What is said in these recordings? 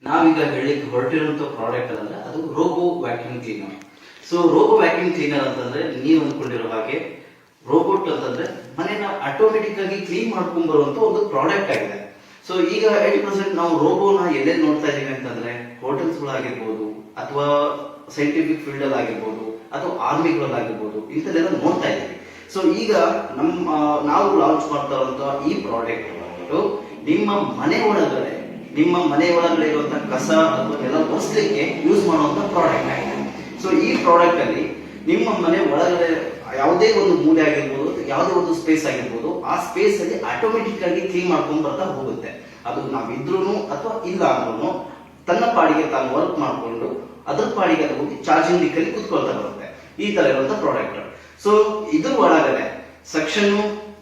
ನಾವೀಗ ಹೇಳಿಕ್ಕೆ ಹೊರಟಿರುವಂತ ಪ್ರಾಡಕ್ಟ್ ಅಂದ್ರೆ ಅದು robo vacuum cleaner. So robo vacuum cleaner ಅಂತಂದ್ರೆ ನೀವು ಅಂದ್ಕೊಂಡಿರೋ ಹಾಗೆ ರೋಬೋಟ್ ಅಂತಂದ್ರೆ ಮನೆನ ಆಟೋಮೆಟಿಕ್ ಆಗಿ ಕ್ಲೀನ್ ಮಾಡ್ಕೊಂಡ್ ಬರುವಂತ ಒಂದು ಪ್ರಾಡಕ್ಟ್ ಆಗಿದೆ. ಸೊ ಈಗ 80% ನಾವು ರೋಬೋನ ಎಲ್ಲೆಲ್ಲಿ ನೋಡ್ತಾ ಇದೀವಿ ಅಂತಂದ್ರೆ ಹೋಟೆಲ್ಸ್ ಗಳಾಗಿರ್ಬೋದು ಅಥವಾ ಸೈಂಟಿಫಿಕ್ ಫೀಲ್ಡ್ ಅಲ್ಲಿ ಆಗಿರ್ಬೋದು ಅಥವಾ ಆರ್ಮಿಗಳಾಗಿರ್ಬೋದು ಇಂಥದ್ದೆಲ್ಲ ನೋಡ್ತಾ ಇದೀವಿ. ಸೊ ಈಗ ನಾವು ಲಾಂಚ್ ಮಾಡ್ತಾ ಇರುವಂತಹ ಈ ಪ್ರಾಡಕ್ಟ್ ನಿಮ್ಮ ಮನೆ ಒಳಗಡೆ ಇರುವಂತಹ ಕಸ ಅಥವಾ ಎಲ್ಲ ಒರೆಸ್ಲಿಕ್ಕೆ ಯೂಸ್ ಮಾಡುವಂತ ಪ್ರಾಡಕ್ಟ್ ಆಗಿದೆ. ಸೊ ಈ ಪ್ರಾಡಕ್ಟ್ ಅಲ್ಲಿ ನಿಮ್ಮ ಮನೆ ಒಳಗಡೆ ಯಾವುದೇ ಒಂದು ಮೂಲೆ ಆಗಿರ್ಬೋದು, ಯಾವುದೇ ಒಂದು ಸ್ಪೇಸ್ ಆಗಿರ್ಬೋದು, ಆ ಸ್ಪೇಸ್ ಅಲ್ಲಿ ಆಟೋಮೆಟಿಕ್ ಆಗಿ ಕ್ಲೀನ್ ಮಾಡ್ಕೊಂಡ್ ಬರ್ತಾ ಹೋಗುತ್ತೆ. ಅದು ನಾವಿದ್ರೂ ಅಥವಾ ಇಲ್ಲ ಅಂದ್ರೂ ತನ್ನ ಪಾಡಿಗೆ ತಾನು ವರ್ಕ್ ಮಾಡ್ಕೊಂಡು ಅದ್ರ ಪಾಡಿಗೆ ಅದು ಹೋಗಿ ಚಾರ್ಜಿಂಗ್ ದಿಕ್ಕಲ್ಲಿ ಕುತ್ಕೊಳ್ತಾ ಬರುತ್ತೆ. ಈ ತರ ಇರುವಂತ ಪ್ರಾಡಕ್ಟ್. ಸೊ ಇದ್ರ ಒಳಗಡೆ ಸೆಕ್ಷನ್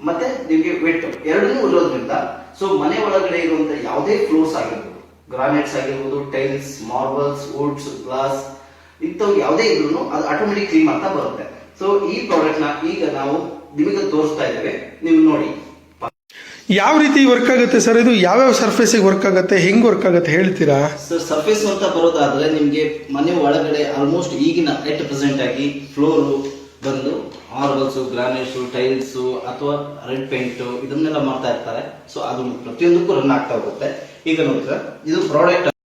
ಮತ್ತೆ ನಿಮ್ಗೆ ವೆಟ್ ಎರಡನ್ನೂ ಇರೋದ್ರಿಂದ ಸೊ ಮನೆ ಒಳಗಡೆ ಇರುವಂತ ಯಾವುದೇ ಫ್ಲೋರ್ಸ್ ಆಗಿರ್ಬೋದು, ಗ್ರಾನೈಟ್ಸ್ ಆಗಿರ್ಬೋದು, ಟೈಲ್ಸ್, ಮಾರ್ಬಲ್ಸ್, ವುಡ್ಸ್, ಗ್ಲಾಸ್ ಇಂಥವು ಯಾವುದೇ ಇದ್ರು ಅದು ಆಟೋಮೆಟಿಕ್ ಕ್ಲೀನ್ ಮಾಡ್ತಾ ಬರುತ್ತೆ. ಸೊ ಈ ಪ್ರಾಡಕ್ಟ್ ನ ಈಗ ನಾವು ನಿಮಗೆ ತೋರಿಸ್ತಾ ಇದ್ದೇವೆ, ನೀವು ನೋಡಿ. ಯಾವ ರೀತಿ ವರ್ಕ್ ಆಗುತ್ತೆ ಸರ್ ಇದು? ಯಾವ್ಯಾವ ಸರ್ಫೇಸ್ ವರ್ಕ್ ಆಗುತ್ತೆ, ಹೆಂಗ್ ವರ್ಕ್ ಆಗುತ್ತೆ ಹೇಳ್ತೀರಾ ಸರ್? ಸರ್ಫೇಸ್ ಅಂತ ಬರೋದಾದ್ರೆ ನಿಮ್ಗೆ ಮನೆ ಒಳಗಡೆ ಆಲ್ಮೋಸ್ಟ್ ಈಗಿನ 8% ಆಗಿ ಫ್ಲೋರ್ ಬಂದು ಮಾರ್ಬಲ್ಸ್, ಗ್ರಾನೈಟ್ಸ್, ಟೈಲ್ಸ್ ಅಥವಾ ರೆಡ್ ಪೇಂಟ್ ಇದನ್ನೆಲ್ಲ ಮಾಡ್ತಾ ಇರ್ತಾರೆ. ಸೊ ಅದು ಪ್ರತಿಯೊಂದಕ್ಕೂ ರನ್ ಆಗ್ತಾ ಹೋಗುತ್ತೆ. ಈಗ ನೋಡಿದ್ರೆ ಇದು ಪ್ರಾಡಕ್ಟ್